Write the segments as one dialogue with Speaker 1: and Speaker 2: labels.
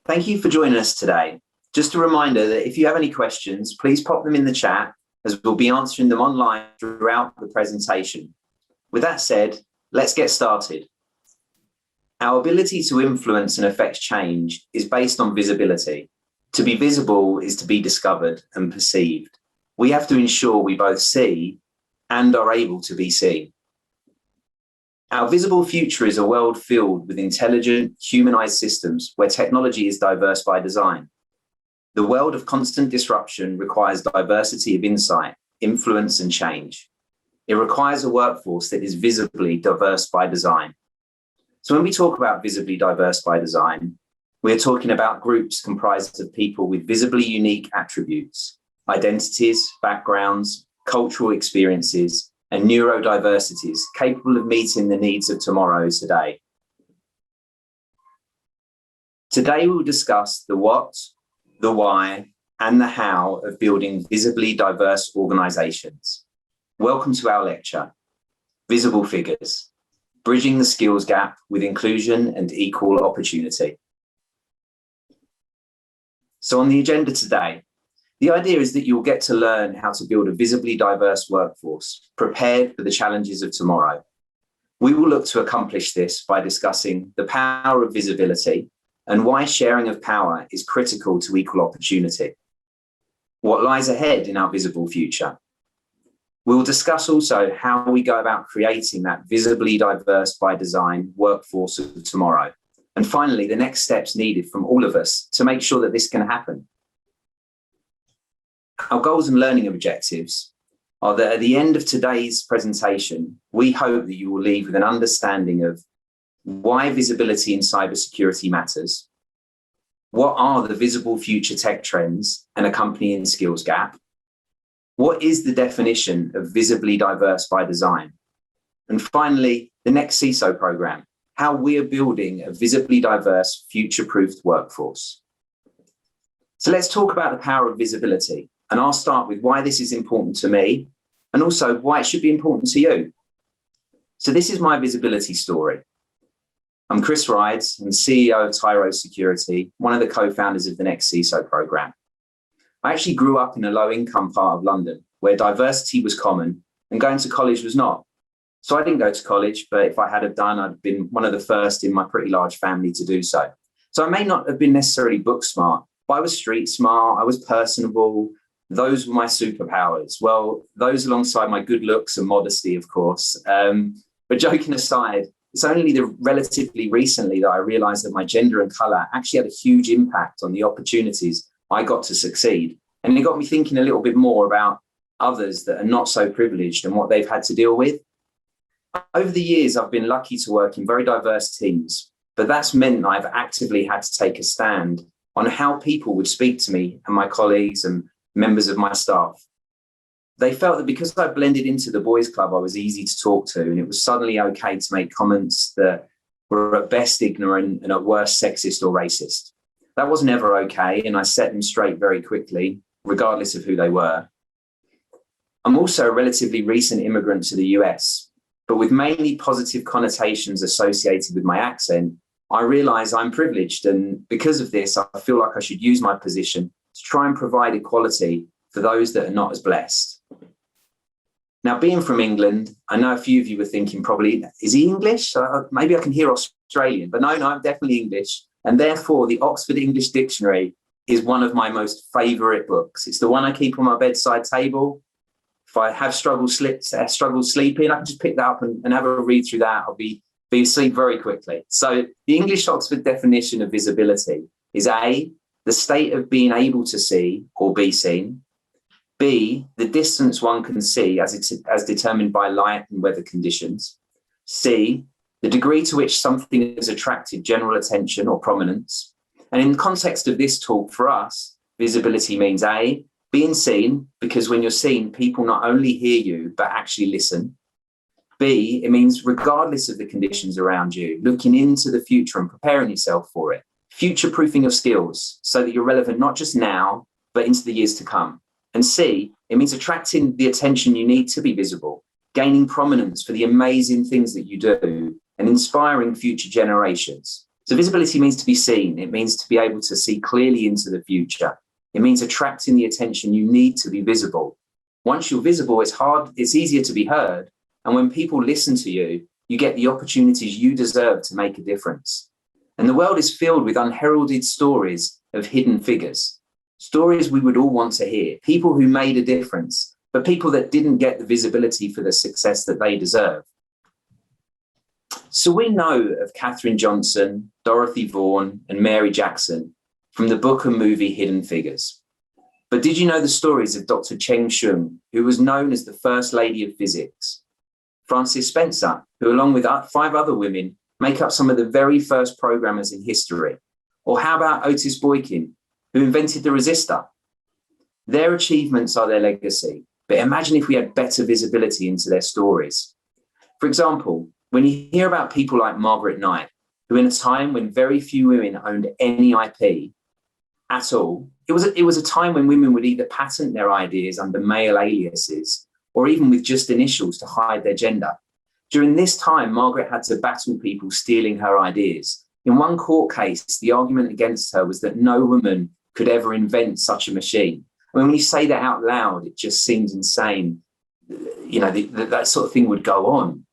Speaker 1: Thank you for joining us today. Just a reminder that if you have any questions, please pop them in the chat as we'll be answering them online throughout the presentation. With that said, let's get started. Our ability to influence and affect change is based on visibility. To be visible is to be discovered and perceived. We have to ensure we both see and are able to be seen. Our visible future is a world filled with intelligent, humanized systems where technology is diverse by design. The world of constant disruption requires diversity of insight, influence, and change. It requires a workforce that is visibly diverse by design. So when we talk about visibly diverse by design, we're talking about groups comprised of people with visibly unique attributes, identities, backgrounds, cultural experiences, and neurodiversities capable of meeting the needs of tomorrow today. Today, we'll discuss the what, the why, and the how of building visibly diverse organizations. Welcome to our lecture, Visible Figures, Bridging the Skills Gap with Inclusion and Equal Opportunity. So on the agenda today, the idea is that you'll get to learn how to build a visibly diverse workforce, prepared for the challenges of tomorrow. We will look to accomplish this by discussing the power of visibility and why sharing of power is critical to equal opportunity. What lies ahead in our visible future? We'll discuss also how we go about creating that visibly diverse by design workforce of tomorrow. And finally, the next steps needed from all of us to make sure that this can happen. Our goals and learning objectives are that at the end of today's presentation, we hope that you will leave with an understanding of why visibility in cybersecurity matters, what are the visible future tech trends and accompanying skills gap, what is the definition of visibly diverse by design, and finally, the next CISO program, how we are building a visibly diverse, future-proofed workforce. So let's talk about the power of visibility. And I'll start with why this is important to me and also why it should be important to you. So this is my visibility story. I'm Chris Rides, I'm CEO of Tyro Security, one of the co-founders of the Next CISO program. I actually grew up in a low-income part of London where diversity was common and going to college was not. So I didn't go to college, but if I had have done, I'd been one of the first in my pretty large family to do so. So I may not have been necessarily book smart, but I was street smart, I was personable. Those were my superpowers. Well, those alongside my good looks and modesty, of course. But joking aside, it's only relatively recently that I realized that my gender and color actually had a huge impact on the opportunities I got to succeed. And it got me thinking a little bit more about others that are not so privileged and what they've had to deal with. Over the years, I've been lucky to work in very diverse teams, but that's meant I've actively had to take a stand on how people would speak to me and my colleagues and members of my staff. They felt that because I blended into the boys' club, I was easy to talk to, and it was suddenly okay to make comments that were at best ignorant and at worst sexist or racist. That wasn't ever okay, and I set them straight very quickly, regardless of who they were. I'm also a relatively recent immigrant to the US, but with mainly positive connotations associated with my accent, I realize I'm privileged, and because of this, I feel like I should use my position to try and provide equality for those that are not as blessed. Now, being from England, I know a few of you were thinking probably, is he English? Maybe I can hear Australian, but no, I'm definitely English. And therefore, the Oxford English Dictionary is one of my most favourite books. It's the one I keep on my bedside table. If I have struggled sleeping, I can just pick that up and have a read through that. I'll be asleep very quickly. So the English Oxford definition of visibility is A, the state of being able to see or be seen. B, the distance one can see as determined by light and weather conditions. C, the degree to which something has attracted general attention or prominence. And in the context of this talk for us, visibility means A, being seen, because when you're seen, people not only hear you, but actually listen. B, it means regardless of the conditions around you, looking into the future and preparing yourself for it. Future-proofing your skills so that you're relevant not just now, but into the years to come. And C, it means attracting the attention you need to be visible, gaining prominence for the amazing things that you do, and inspiring future generations. So visibility means to be seen. It means to be able to see clearly into the future. It means attracting the attention you need to be visible. Once you're visible, it's easier to be heard. And when people listen to you, you get the opportunities you deserve to make a difference. And the world is filled with unheralded stories of hidden figures, stories we would all want to hear, people who made a difference, but people that didn't get the visibility for the success that they deserve. So we know of Katherine Johnson, Dorothy Vaughan, and Mary Jackson from the book and movie Hidden Figures. But did you know the stories of Dr. Cheng Shung, who was known as the First Lady of Physics? Frances Spencer, who along with 5 other women, make up some of the very first programmers in history. Or how about Otis Boykin, who invented the resistor? Their achievements are their legacy, but imagine if we had better visibility into their stories. For example, when you hear about people like Margaret Knight, who in a time when very few women owned any IP at all, it was a time when women would either patent their ideas under male aliases or even with just initials to hide their gender. During this time, Margaret had to battle people stealing her ideas. In one court case, the argument against her was that no woman could ever invent such a machine. I mean, when you say that out loud, it just seems insane. You know, that sort of thing would go on.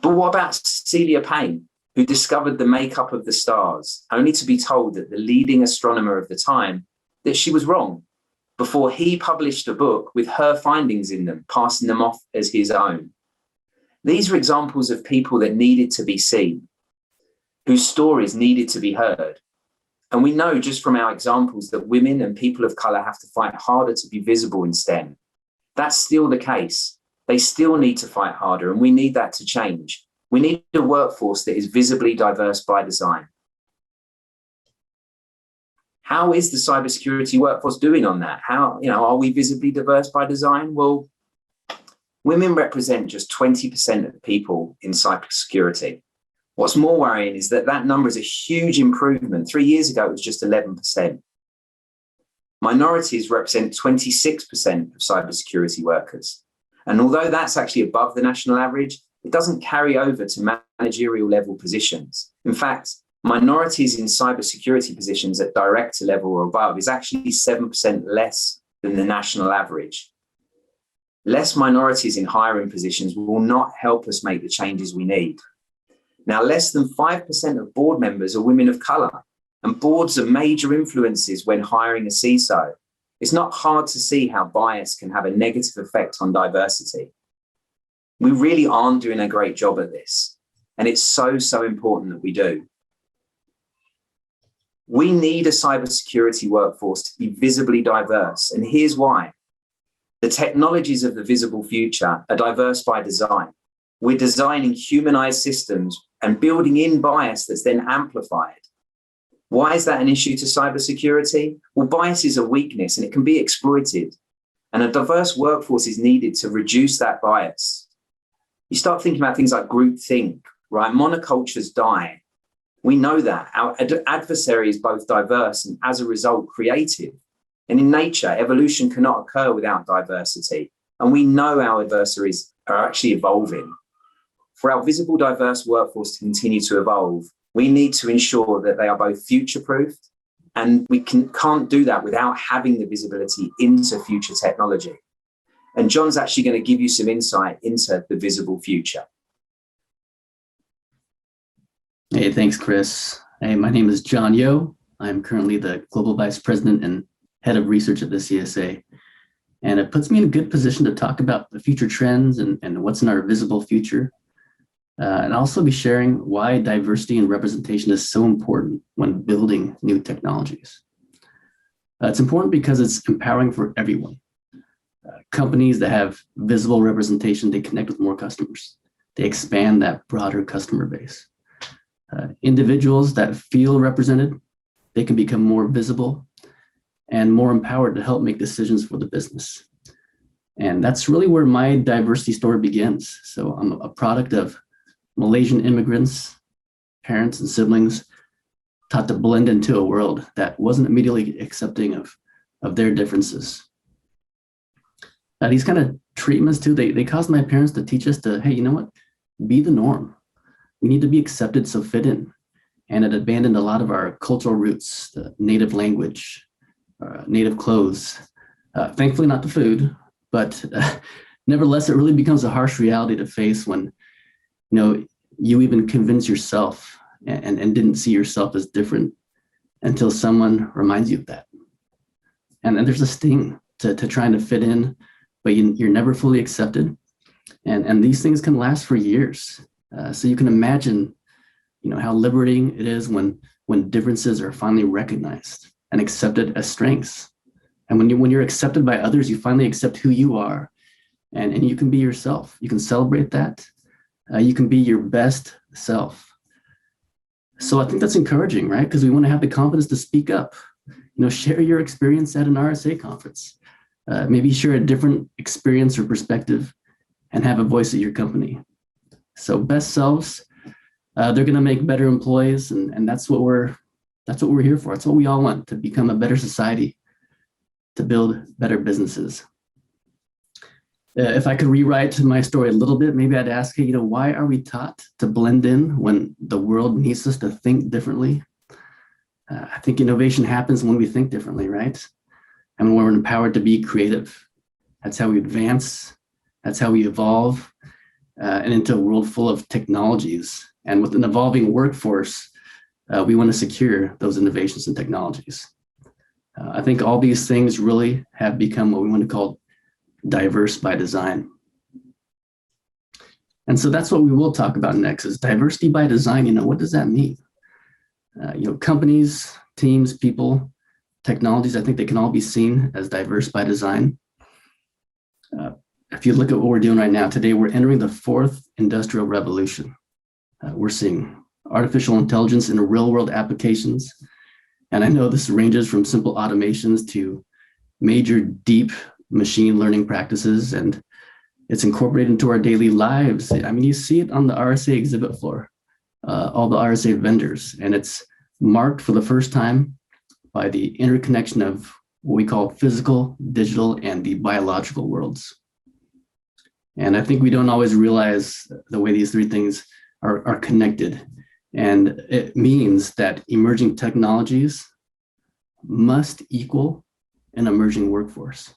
Speaker 1: But what about Celia Payne, who discovered the makeup of the stars, only to be told that the leading astronomer of the time, that she was wrong, before he published a book with her findings in them, passing them off as his own? These are examples of people that needed to be seen, whose stories needed to be heard. And we know just from our examples that women and people of colour have to fight harder to be visible in STEM. That's still the case. They still need to fight harder, and we need that to change. We need a workforce that is visibly diverse by design. How is the cybersecurity workforce doing on that? Are we visibly diverse by design? Well, women represent just 20% of people in cybersecurity. What's more worrying is that number is a huge improvement. 3 years ago, it was just 11%. Minorities represent 26% of cybersecurity workers. And although that's actually above the national average, it doesn't carry over to managerial level positions. In fact, minorities in cybersecurity positions at director level or above is actually 7% less than the national average. Less minorities in hiring positions will not help us make the changes we need. Now, less than 5% of board members are women of colour, and boards are major influences when hiring a CISO. It's not hard to see how bias can have a negative effect on diversity. We really aren't doing a great job at this, and it's so important that we do. We need a cybersecurity workforce to be visibly diverse, and here's why. The technologies of the visible future are diverse by design. We're designing humanized systems and building in bias that's then amplified. Why is that an issue to cybersecurity? Well, bias is a weakness and it can be exploited. And a diverse workforce is needed to reduce that bias. You start thinking about things like groupthink, right? Monocultures die. We know that. Our adversary is both diverse and, as a result, creative. And in nature, evolution cannot occur without diversity. And we know our adversaries are actually evolving. For our visible, diverse workforce to continue to evolve, we need to ensure that they are both future-proofed, and we can't do that without having the visibility into future technology. And John's actually going to give you some insight into the visible future.
Speaker 2: Hey, thanks, Chris. Hey, my name is John Yo. I'm currently the Global Vice President and Head of Research at the CSA. And it puts me in a good position to talk about the future trends and what's in our visible future. And I'll also be sharing why diversity and representation is so important when building new technologies. It's important because it's empowering for everyone. Companies that have visible representation, they connect with more customers. They expand that broader customer base. Individuals that feel represented, they can become more visible and more empowered to help make decisions for the business. And that's really where my diversity story begins. So I'm a product of Malaysian immigrants, parents and siblings taught to blend into a world that wasn't immediately accepting of their differences. These kind of treatments too, they caused my parents to teach us to, hey, you know what? Be the norm. We need to be accepted, so fit in. and it abandoned a lot of our cultural roots, the native language, native clothes. Thankfully, not the food, but nevertheless, it really becomes a harsh reality to face when you even convince yourself and didn't see yourself as different until someone reminds you of that. And then there's a sting to trying to fit in, but you're never fully accepted. And these things can last for years. So you can imagine, how liberating it is when differences are finally recognized and accepted as strengths. And when you're accepted by others, you finally accept who you are, and you can be yourself. You can celebrate that. You can be your best self. So I think that's encouraging, right? Because we want to have the confidence to speak up. Share your experience at an RSA conference. Maybe share a different experience or perspective, and have a voice at your company. So best selves, they're going to make better employees, and that's what we're here for. That's what we all want, to become a better society, to build better businesses. If I could rewrite my story a little bit, maybe I'd ask, why are we taught to blend in when the world needs us to think differently? I think innovation happens when we think differently, right? And when we're empowered to be creative. That's how we advance. That's how we evolve and into a world full of technologies. And with an evolving workforce, we want to secure those innovations and technologies. I think all these things really have become what we want to call diverse by design. And so that's what we will talk about next, is diversity by design. What does that mean? Companies, teams, people, technologies, I think they can all be seen as diverse by design. If you look at what we're doing right now, today, we're entering the fourth industrial revolution. We're seeing artificial intelligence in real world applications. And I know this ranges from simple automations to major deep machine learning practices, and it's incorporated into our daily lives. I mean, you see it on the RSA exhibit floor, all the RSA vendors, and it's marked for the first time by the interconnection of what we call physical, digital, and the biological worlds. And I think we don't always realize the way these three things are connected. And it means that emerging technologies must equal an emerging workforce.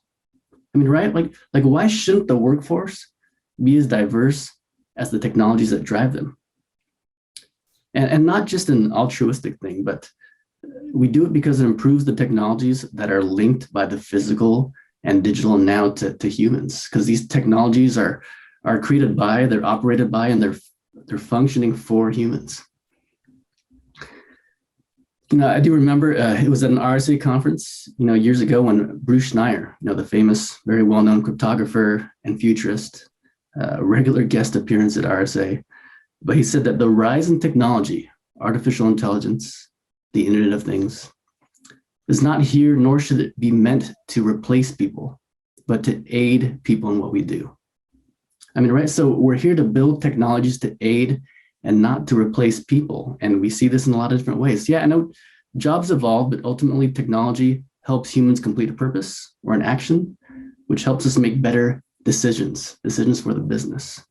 Speaker 2: I mean, right? Like why shouldn't the workforce be as diverse as the technologies that drive them? And not just an altruistic thing, but we do it because it improves the technologies that are linked by the physical and digital now to humans, because these technologies are created by, they're operated by, and they're functioning for humans. I do remember it was at an RSA conference, years ago, when Bruce Schneier, the famous, very well-known cryptographer and futurist, regular guest appearance at RSA, but he said that the rise in technology, artificial intelligence, the Internet of Things, is not here, nor should it be meant to replace people, but to aid people in what we do. I mean, right? So we're here to build technologies to aid and not to replace people. And we see this in a lot of different ways. Yeah, I know jobs evolve, but ultimately technology helps humans complete a purpose or an action, which helps us make better decisions for the business.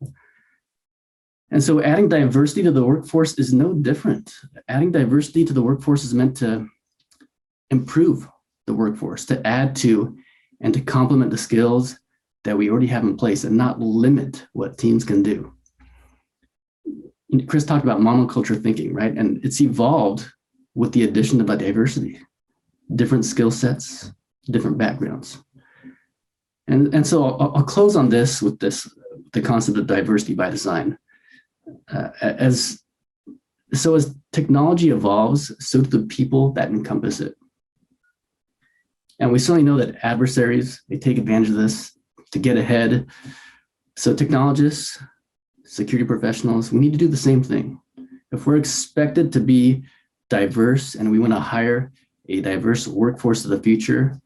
Speaker 2: And so adding diversity to the workforce is no different. Adding diversity to the workforce is meant to improve the workforce, to add to and to complement the skills that we already have in place and not limit what teams can do. Chris talked about monoculture thinking, right? And it's evolved with the addition of a diversity, different skill sets, different backgrounds. And so I'll close on this with the concept of diversity by design. As technology evolves, so do the people that encompass it. And we certainly know that adversaries, they take advantage of this to get ahead. So technologists, security professionals, we need to do the same thing. If we're expected to be diverse and we want to hire a diverse workforce of the future,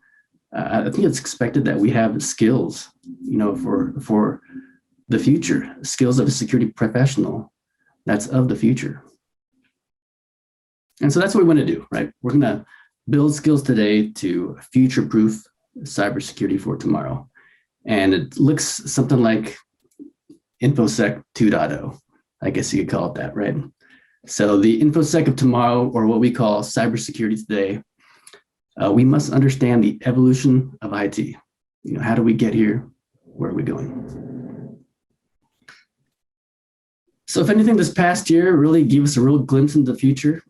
Speaker 2: I think it's expected that we have skills, for the future, skills of a security professional that's of the future. And so that's what we want to do, right? We're going to build skills today to future-proof cybersecurity for tomorrow. And it looks something like InfoSec 2.0. I guess you could call it that, right? So the InfoSec of tomorrow, or what we call cybersecurity today, we must understand the evolution of IT. How do we get here? Where are we going? So if anything, this past year really gave us a real glimpse into the future.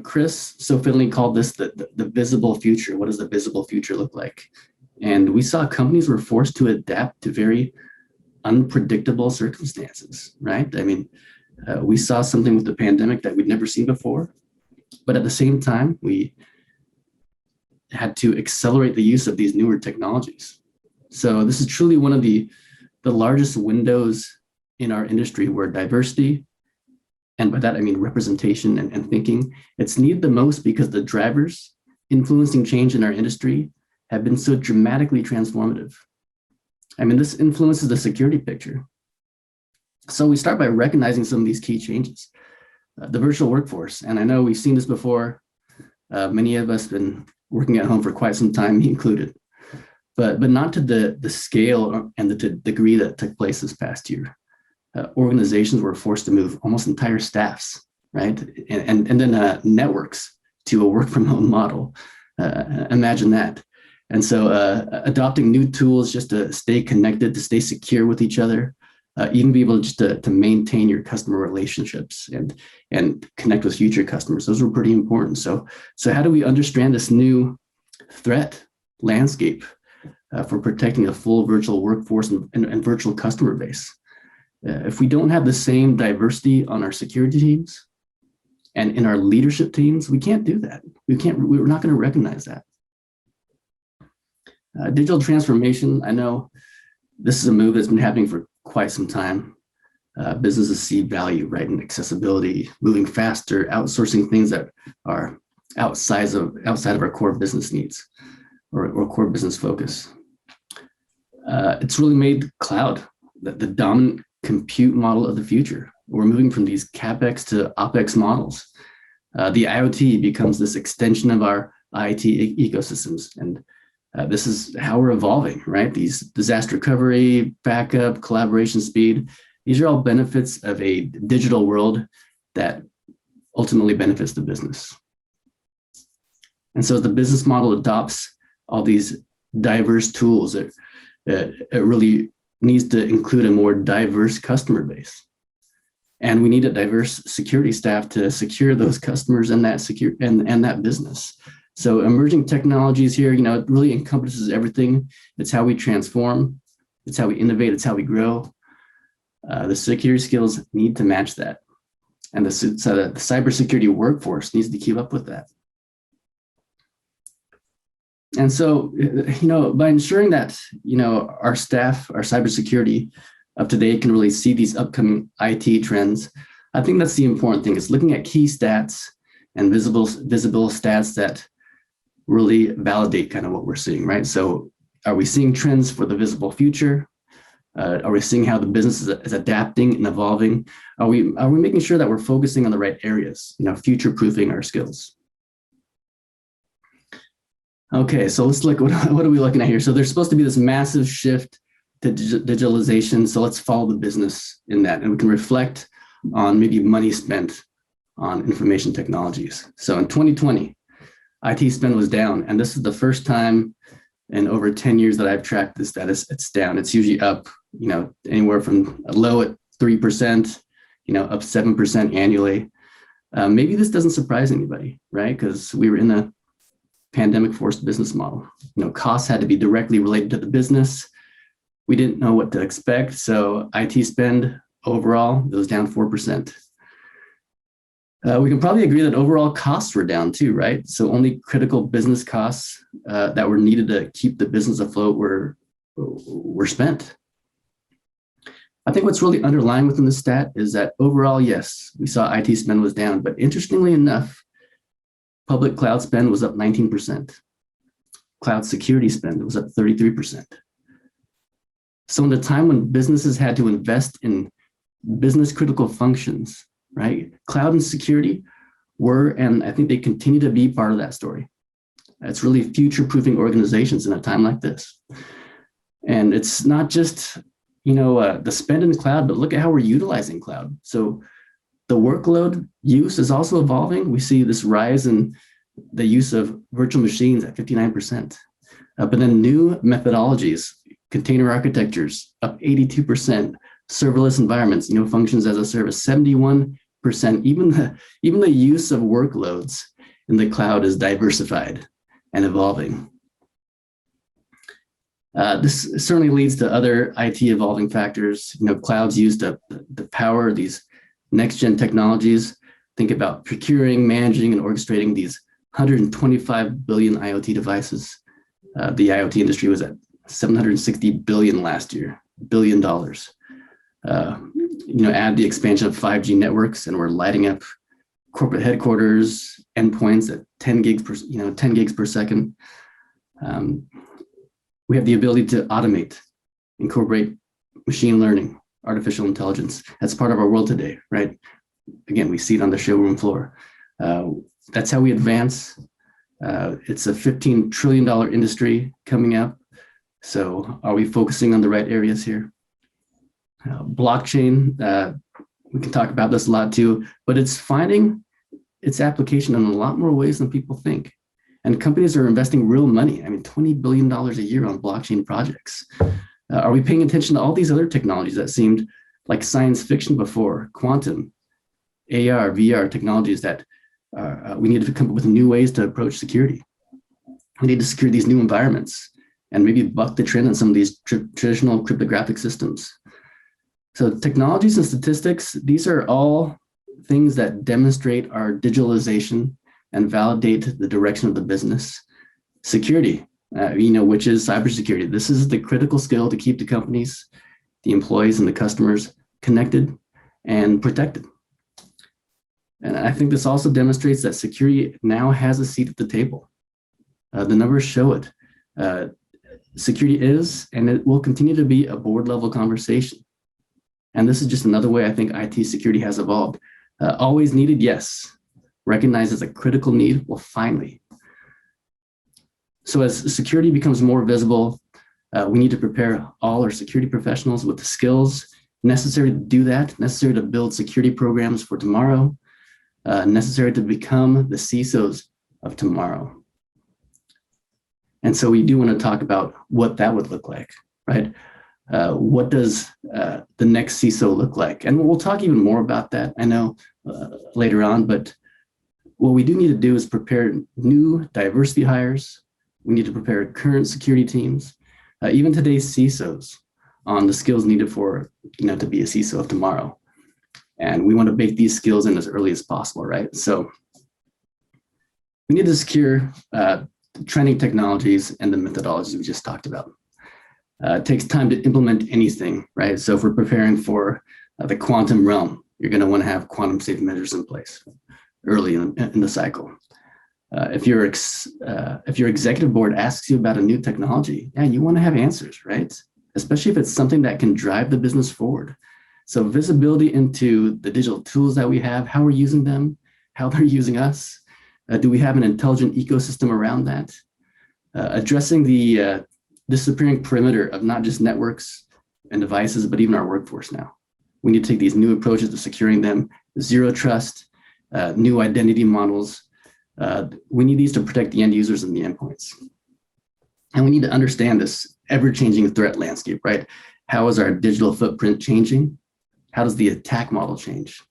Speaker 2: Chris so fittingly called this the visible future. What does the visible future look like? And we saw companies were forced to adapt to very unpredictable circumstances, right? I mean, we saw something with the pandemic that we'd never seen before, but at the same time, we had to accelerate the use of these newer technologies. So this is truly one of the largest windows in our industry where diversity, and by that I mean representation and thinking, it's needed the most because the drivers influencing change in our industry have been so dramatically transformative. I mean, this influences the security picture. So we start by recognizing some of these key changes. The virtual workforce, and I know we've seen this before. Many of us have been working at home for quite some time, me included, but not to the scale and the degree that took place this past year. Organizations were forced to move almost entire staffs, right? And then networks to a work from home model. Imagine that. And so adopting new tools just to stay connected, to stay secure with each other, even be able just to maintain your customer relationships and connect with future customers. Those were pretty important. So how do we understand this new threat landscape for protecting a full virtual workforce and virtual customer base? If we don't have the same diversity on our security teams and in our leadership teams, we can't do that. We're not going to recognize that. Digital transformation, I know this is a move that's been happening for quite some time. Businesses see value, right, in accessibility, moving faster, outsourcing things that are outside of our core business needs or core business focus. It's really made cloud the dominant compute model of the future. We're moving from these CapEx to OpEx models. The IoT becomes this extension of our IT ecosystems. And this is how we're evolving, right? These disaster recovery, backup, collaboration speed, these are all benefits of a digital world that ultimately benefits the business. And so as the business model adopts all these diverse tools, it really needs to include a more diverse customer base. And we need a diverse security staff to secure those customers and that business. So emerging technologies here, it really encompasses everything. It's how we transform, it's how we innovate, it's how we grow. The security skills need to match that. And the cybersecurity workforce needs to keep up with that. And so, by ensuring that, our staff, our cybersecurity up to date can really see these upcoming IT trends, I think that's the important thing. It's looking at key stats and visible stats that really validate kind of what we're seeing, right? So are we seeing trends for the visible future? Are we seeing how the business is adapting and evolving? Are we making sure that we're focusing on the right areas, future-proofing our skills? Okay, so let's look, what are we looking at here? So there's supposed to be this massive shift to digitalization. So let's follow the business in that, and we can reflect on maybe money spent on information technologies. So in 2020, IT spend was down, and this is the first time in over 10 years that I've tracked this status. It's down. It's usually up, anywhere from a low at 3%, up 7% annually. Maybe this doesn't surprise anybody, right? Because we were in a pandemic forced business model. Costs had to be directly related to the business. We didn't know what to expect. So IT spend overall goes down 4%. We can probably agree that overall costs were down too, right? So only critical business costs that were needed to keep the business afloat were spent. I think what's really underlying within the stat is that overall, yes, we saw IT spend was down, but interestingly enough, public cloud spend was up 19%. Cloud security spend was up 33%. So in the time when businesses had to invest in business critical functions, right? Cloud and security were, and I think they continue to be part of that story. It's really future-proofing organizations in a time like this. And it's not just, the spend in the cloud, but look at how we're utilizing cloud. So the workload use is also evolving. We see this rise in the use of virtual machines at 59%. But then new methodologies, container architectures up 82%, serverless environments, functions as a service 71%. Even the use of workloads in the cloud is diversified and evolving. This certainly leads to other IT evolving factors. Clouds used to power these next-gen technologies. Think about procuring, managing, and orchestrating these 125 billion IoT devices. The IoT industry was at 760 billion last year, $1 billion. Add the expansion of 5G networks, and we're lighting up corporate headquarters endpoints at 10 gigs per second. We have the ability to automate, incorporate machine learning, artificial intelligence. That's part of our world today, right? Again, we see it on the showroom floor. That's how we advance. It's a $15 trillion industry coming up. So are we focusing on the right areas here? Blockchain, we can talk about this a lot too, but it's finding its application in a lot more ways than people think. And companies are investing real money. $20 billion a year on blockchain projects. Are we paying attention to all these other technologies that seemed like science fiction before? Quantum, AR, VR technologies that we need to come up with new ways to approach security. We need to secure these new environments and maybe buck the trend on some of these traditional cryptographic systems. So technologies and statistics, these are all things that demonstrate our digitalization and validate the direction of the business. Security, which is cybersecurity. This is the critical skill to keep the companies, the employees, and the customers connected and protected. And I think this also demonstrates that security now has a seat at the table. The numbers show it. Security is, and it will continue to be, a board level conversation. And this is just another way I think IT security has evolved. Always needed, yes. Recognized as a critical need, well, finally. So as security becomes more visible, we need to prepare all our security professionals with the skills necessary to do that, necessary to build security programs for tomorrow, necessary to become the CISOs of tomorrow. And so we do want to talk about what that would look like, right? What does the next CISO look like? And we'll talk even more about that, I know, later on, but what we do need to do is prepare new diversity hires. We need to prepare current security teams, even today's CISOs, on the skills needed for, to be a CISO of tomorrow. And we want to bake these skills in as early as possible, right? So we need to secure trending technologies and the methodologies we just talked about. It takes time to implement anything, right? So if we're preparing for the quantum realm, you're going to want to have quantum safe measures in place early in the cycle. If your executive board asks you about a new technology, you want to have answers, right? Especially if it's something that can drive the business forward. So visibility into the digital tools that we have, how we're using them, how they're using us. Do we have an intelligent ecosystem around that? Addressing the disappearing perimeter of not just networks and devices, but even our workforce now. We need to take these new approaches to securing them, zero trust, new identity models. We need these to protect the end users and the endpoints. And we need to understand this ever-changing threat landscape, right? How is our digital footprint changing? How does the attack model change?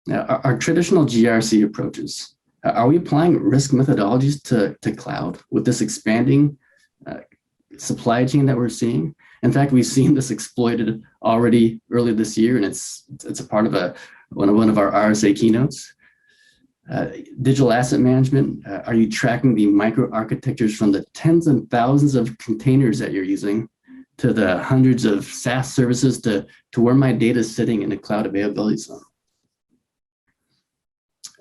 Speaker 2: Now, our traditional GRC approaches, are we applying risk methodologies to cloud with this expanding supply chain that we're seeing? In fact, we've seen this exploited already earlier this year, and it's a part of one of our RSA keynotes. Digital asset management, are you tracking the microarchitectures from the tens and thousands of containers that you're using to the hundreds of SaaS services to where my data is sitting in the cloud availability zone?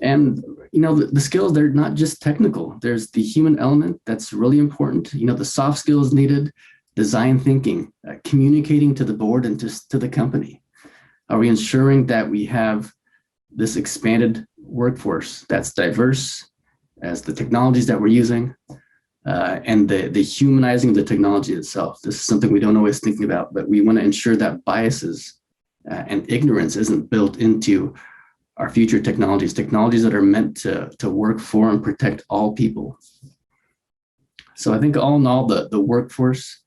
Speaker 2: And, the skills, they're not just technical. There's the human element that's really important. The soft skills needed, design thinking, communicating to the board and to the company. Are we ensuring that we have this expanded workforce that's diverse as the technologies that we're using, and the humanizing of the technology itself? This is something we don't always think about, but we want to ensure that biases and ignorance isn't built into our future technologies that are meant to work for and protect all people. So I think all in all, the workforce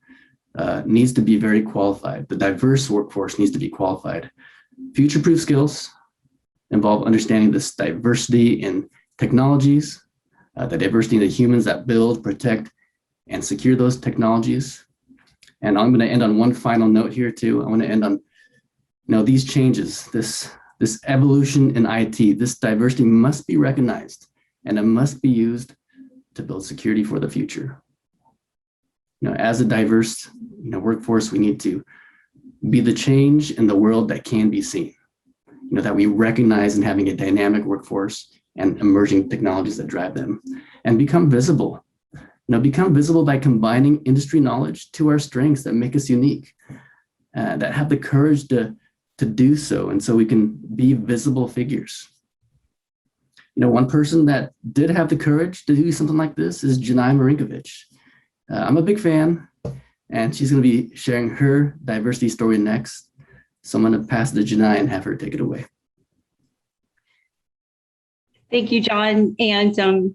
Speaker 2: needs to be very qualified. The diverse workforce needs to be qualified. Future-proof skills involve understanding this diversity in technologies, the diversity in the humans that build, protect, and secure those technologies. And I'm going to end on one final note here too. I want to end on, these changes, this evolution in IT, this diversity must be recognized, and it must be used to build security for the future. As a diverse, workforce, we need to be the change in the world that can be seen. That we recognize in having a dynamic workforce and emerging technologies that drive them, and become visible. Become visible by combining industry knowledge to our strengths that make us unique, that have the courage to do so, and so we can be visible figures. One person that did have the courage to do something like this is Janai Marinkovic. I'm a big fan, and she's going to be sharing her diversity story next. So I'm going to pass it to Janai and have her take it away.
Speaker 3: Thank you, John. And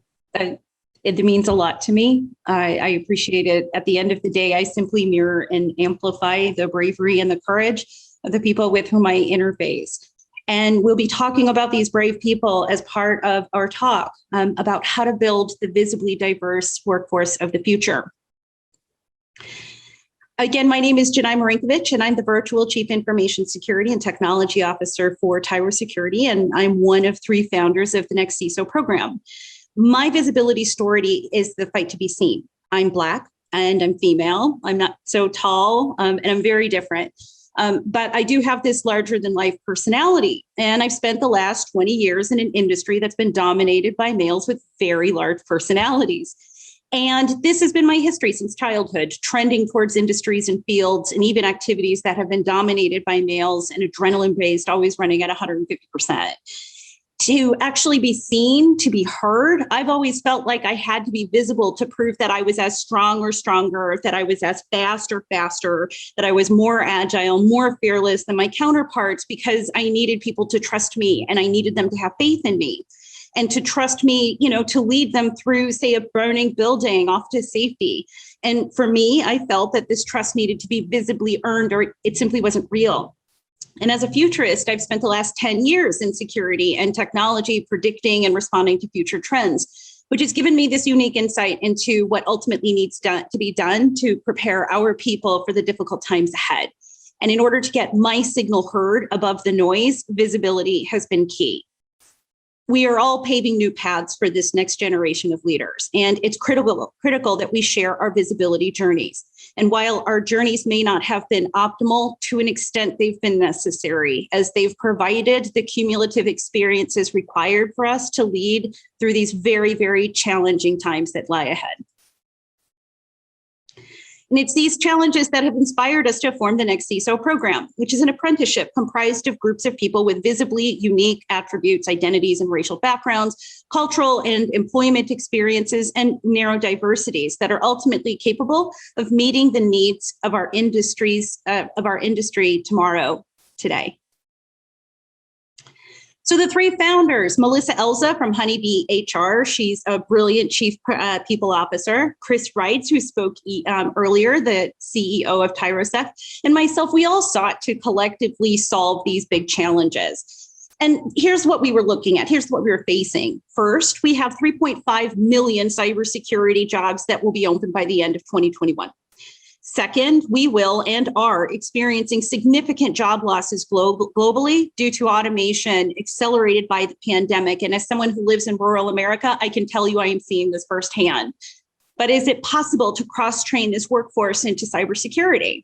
Speaker 3: it means a lot to me. I appreciate it. At the end of the day, I simply mirror and amplify the bravery and the courage of the people with whom I interface. And we'll be talking about these brave people as part of our talk about how to build the visibly diverse workforce of the future. Again, my name is Janai Marinkovic, and I'm the Virtual Chief Information Security and Technology Officer for Tyro Security, and I'm one of 3 founders of the Next CISO program. My visibility story is the fight to be seen. I'm Black and I'm female. I'm not so tall, and I'm very different. But I do have this larger than life personality. And I've spent the last 20 years in an industry that's been dominated by males with very large personalities. And this has been my history since childhood, trending towards industries and fields and even activities that have been dominated by males and adrenaline-based, always running at 150%. To actually be seen, to be heard, I've always felt like I had to be visible to prove that I was as strong or stronger, that I was as fast or faster, that I was more agile, more fearless than my counterparts, because I needed people to trust me and I needed them to have faith in me. And to trust me, to lead them through, say, a burning building off to safety. And for me, I felt that this trust needed to be visibly earned, or it simply wasn't real. And as a futurist, I've spent the last 10 years in security and technology, predicting and responding to future trends, which has given me this unique insight into what ultimately needs to be done to prepare our people for the difficult times ahead. And in order to get my signal heard above the noise, visibility has been key. We are all paving new paths for this next generation of leaders, and it's critical that we share our visibility journeys. And while our journeys may not have been optimal, to an extent they've been necessary, as they've provided the cumulative experiences required for us to lead through these very, very challenging times that lie ahead. And it's these challenges that have inspired us to form the Next CISO program, which is an apprenticeship comprised of groups of people with visibly unique attributes, identities, and racial backgrounds, cultural and employment experiences, and neurodiversities that are ultimately capable of meeting the needs of our industry tomorrow, today. So the 3 founders, Melissa Elza from Honeybee HR, she's a brilliant chief people officer, Chris Reitz, who spoke earlier, the CEO of TyroSec, and myself, we all sought to collectively solve these big challenges. And here's what we were looking at. Here's what we were facing. First, we have 3.5 million cybersecurity jobs that will be open by the end of 2021. Second, we will and are experiencing significant job losses globally due to automation accelerated by the pandemic. And as someone who lives in rural America, I can tell you I am seeing this firsthand. But is it possible to cross-train this workforce into cybersecurity?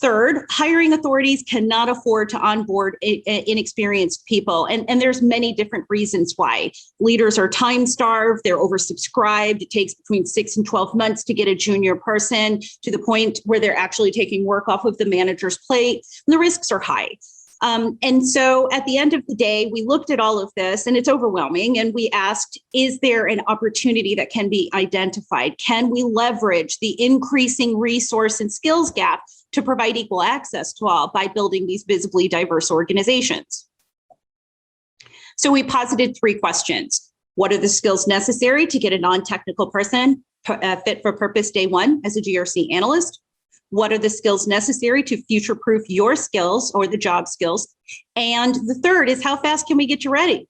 Speaker 3: Third, hiring authorities cannot afford to onboard inexperienced people. And there's many different reasons why. Leaders are time-starved, they're oversubscribed. It takes between 6 and 12 months to get a junior person to the point where they're actually taking work off of the manager's plate. And the risks are high. And so at the end of the day, we looked at all of this and it's overwhelming. And we asked, is there an opportunity that can be identified? Can we leverage the increasing resource and skills gap to provide equal access to all by building these visibly diverse organizations. So we posited 3 questions. What are the skills necessary to get a non-technical person fit for purpose day one as a GRC analyst? What are the skills necessary to future-proof your skills or the job skills? And the third is, how fast can we get you ready?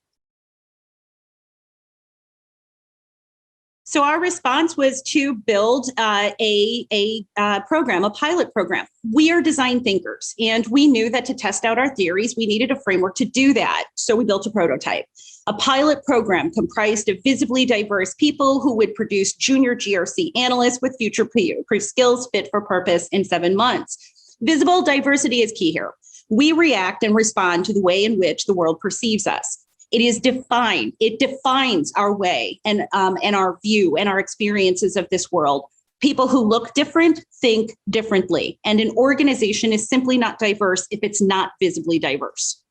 Speaker 3: So our response was to build a program, a pilot program. We are design thinkers, and we knew that to test out our theories, we needed a framework to do that. So we built a prototype, a pilot program comprised of visibly diverse people who would produce junior GRC analysts with future-proof skills fit for purpose in 7 months. Visible diversity is key here. We react and respond to the way in which the world perceives us. It is defined. It defines our way and our view and our experiences of this world. People who look different think differently. And an organization is simply not diverse if it's not visibly diverse.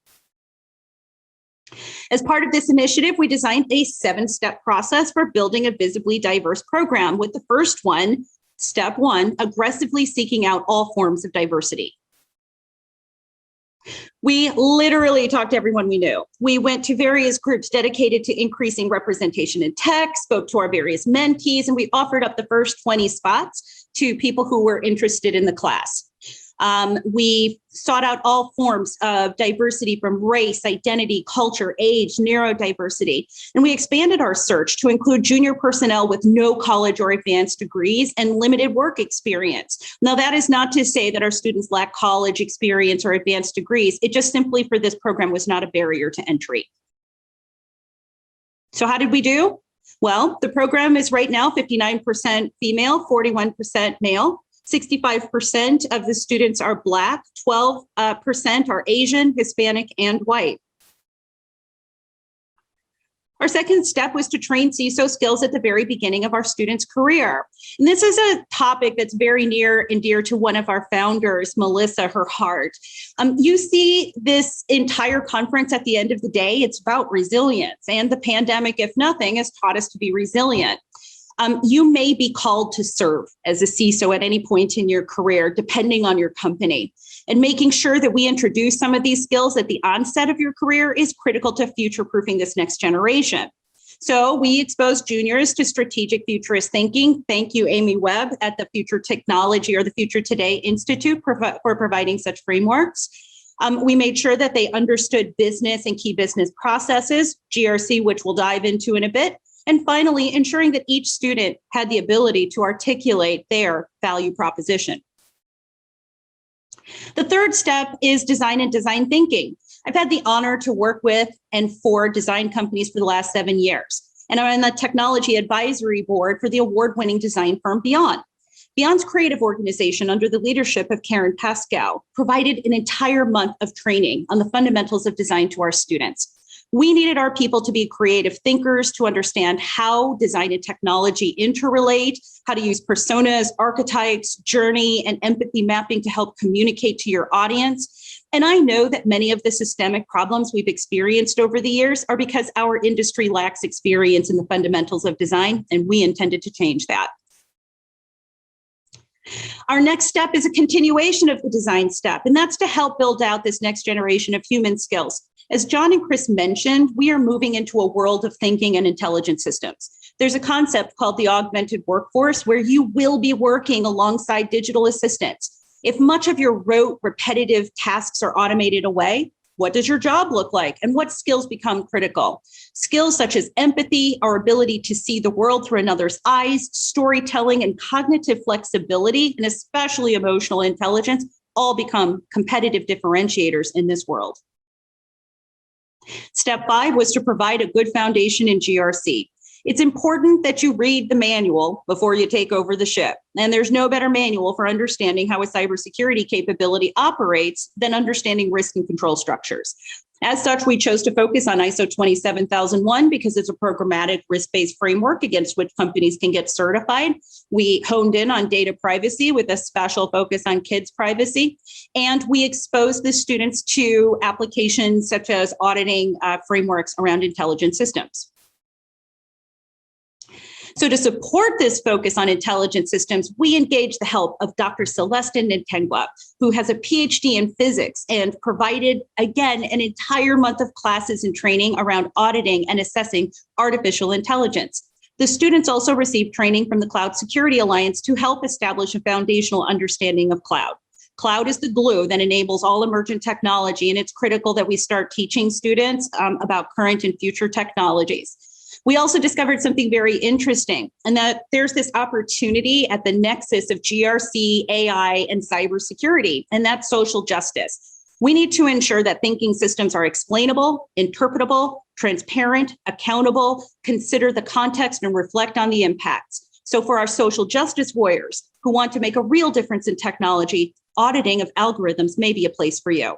Speaker 3: As part of this initiative, we designed a 7-step process for building a visibly diverse program, with the first one, step 1, aggressively seeking out all forms of diversity. We literally talked to everyone we knew. We went to various groups dedicated to increasing representation in tech, spoke to our various mentees, and we offered up the first 20 spots to people who were interested in the class. We sought out all forms of diversity from race, identity, culture, age, neurodiversity, and we expanded our search to include junior personnel with no college or advanced degrees and limited work experience. Now, that is not to say that our students lack college experience or advanced degrees. It just simply for this program was not a barrier to entry. So how did we do? Well, the program is right now 59% female, 41% male. 65% of the students are Black, 12% are Asian, Hispanic, and white. Our second step was to train CISO skills at the very beginning of our students' career. And this is a topic that's very near and dear to one of our founders, Melissa, her heart. You see this entire conference at the end of the day, it's about resilience. And the pandemic, if nothing, has taught us to be resilient. You may be called to serve as a CISO at any point in your career, depending on your company. And making sure that we introduce some of these skills at the onset of your career is critical to future-proofing this next generation. So we expose juniors to strategic futurist thinking. Thank you, Amy Webb at the Future Technology or the Future Today Institute for providing such frameworks. We made sure that they understood business and key business processes, GRC, which we'll dive into in a bit. And finally, ensuring that each student had the ability to articulate their value proposition. The third step is design and design thinking. I've had the honor to work with and for design companies for the last 7 years. And I'm on the technology advisory board for the award-winning design firm Beyond. Beyond's creative organization, under the leadership of Karen Pascoe, provided an entire month of training on the fundamentals of design to our students. We needed our people to be creative thinkers, to understand how design and technology interrelate, how to use personas, archetypes, journey, and empathy mapping to help communicate to your audience. And I know that many of the systemic problems we've experienced over the years are because our industry lacks experience in the fundamentals of design, and we intended to change that. Our next step is a continuation of the design step, and that's to help build out this next generation of human skills. As John and Chris mentioned, we are moving into a world of thinking and intelligent systems. There's a concept called the augmented workforce where you will be working alongside digital assistants. If much of your rote, repetitive tasks are automated away, what does your job look like? And what skills become critical? Skills such as empathy, our ability to see the world through another's eyes, storytelling, and cognitive flexibility, and especially emotional intelligence, all become competitive differentiators in this world. Step 5 was to provide a good foundation in GRC. It's important that you read the manual before you take over the ship. And there's no better manual for understanding how a cybersecurity capability operates than understanding risk and control structures. As such, we chose to focus on ISO 27001 because it's a programmatic risk-based framework against which companies can get certified. We honed in on data privacy with a special focus on kids' privacy. And we exposed the students to applications such as auditing frameworks around intelligent systems. So to support this focus on intelligent systems, we engaged the help of Dr. Celestin Ntengwa, who has a PhD in physics and provided, again, an entire month of classes and training around auditing and assessing artificial intelligence. The students also received training from the Cloud Security Alliance to help establish a foundational understanding of cloud. Cloud is the glue that enables all emergent technology, and it's critical that we start teaching students about current and future technologies. We also discovered something very interesting, and that there's this opportunity at the nexus of GRC, AI, and cybersecurity, and that's social justice. We need to ensure that thinking systems are explainable, interpretable, transparent, accountable, consider the context, and reflect on the impacts. So for our social justice warriors who want to make a real difference in technology, auditing of algorithms may be a place for you.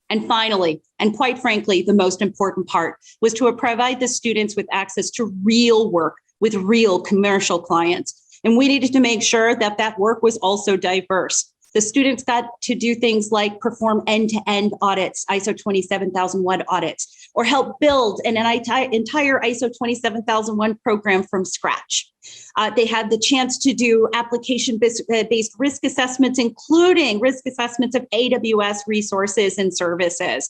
Speaker 3: And finally, and quite frankly, the most important part was to provide the students with access to real work with real commercial clients. And we needed to make sure that that work was also diverse. The students got to do things like perform end-to-end audits, ISO 27001 audits, or help build an entire ISO 27001 program from scratch. They had the chance to do application-based risk assessments, including risk assessments of AWS resources and services.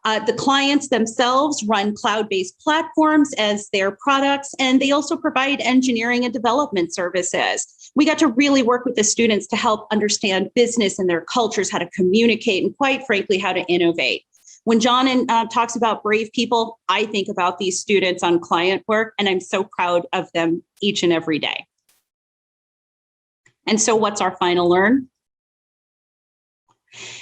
Speaker 3: The clients themselves run cloud-based platforms as their products, and they also provide engineering and development services. We got to really work with the students to help understand business and their cultures, how to communicate, and quite frankly, how to innovate. When John talks about brave people, I think about these students on client work, and I'm so proud of them each and every day. And so what's our final learn?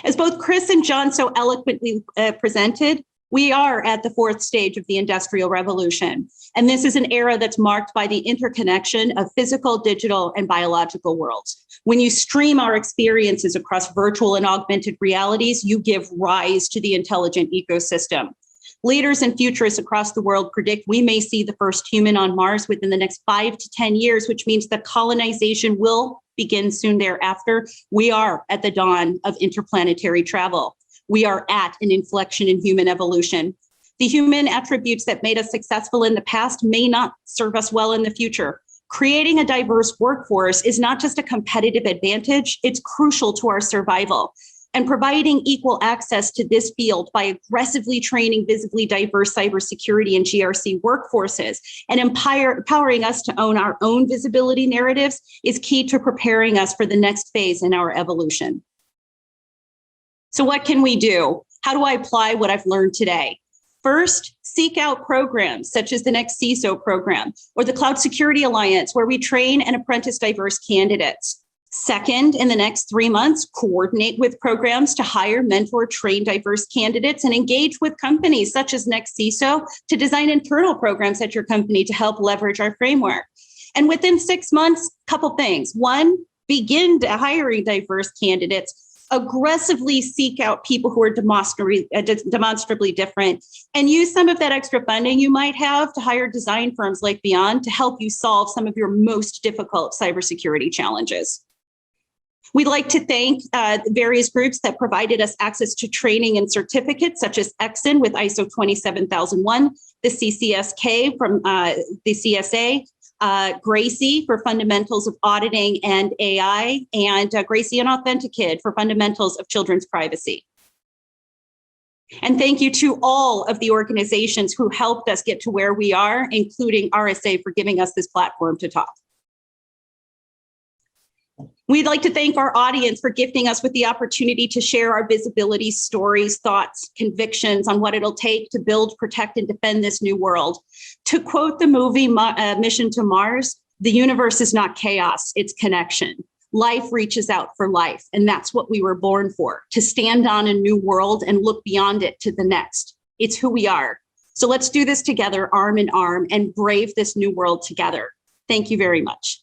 Speaker 3: As both Chris and John so eloquently presented, we are at the fourth stage of the Industrial Revolution. And this is an era that's marked by the interconnection of physical, digital, and biological worlds. When you stream our experiences across virtual and augmented realities, you give rise to the intelligent ecosystem. Leaders and futurists across the world predict we may see the first human on Mars within the next 5 to 10 years, which means that colonization will begin soon thereafter. We are at the dawn of interplanetary travel. We are at an inflection in human evolution. The human attributes that made us successful in the past may not serve us well in the future. Creating a diverse workforce is not just a competitive advantage, it's crucial to our survival. And providing equal access to this field by aggressively training visibly diverse cybersecurity and GRC workforces and empowering us to own our own visibility narratives is key to preparing us for the next phase in our evolution. So what can we do? How do I apply what I've learned today? First, seek out programs such as the next CISO program or the Cloud Security Alliance, where we train and apprentice diverse candidates. Second, in the next 3 months, coordinate with programs to hire, mentor, train diverse candidates and engage with companies such as Next CISO to design internal programs at your company to help leverage our framework. And within 6 months, couple things. One, begin hiring diverse candidates. Aggressively seek out people who are demonstrably different and use some of that extra funding you might have to hire design firms like Beyond to help you solve some of your most difficult cybersecurity challenges. We'd like to thank various groups that provided us access to training and certificates, such as Exyn with ISO 27001, the CCSK from the CSA, Gracie for fundamentals of auditing and AI, and Gracie and Authenticate for fundamentals of children's privacy. And thank you to all of the organizations who helped us get to where we are, including RSA for giving us this platform to talk. We'd like to thank our audience for gifting us with the opportunity to share our visibility stories, thoughts, convictions on what it'll take to build, protect, and defend this new world. To quote the movie Mission to Mars, the universe is not chaos, it's connection. Life reaches out for life, and that's what we were born for, to stand on a new world and look beyond it to the next. It's who we are. So let's do this together, arm in arm, and brave this new world together. Thank you very much.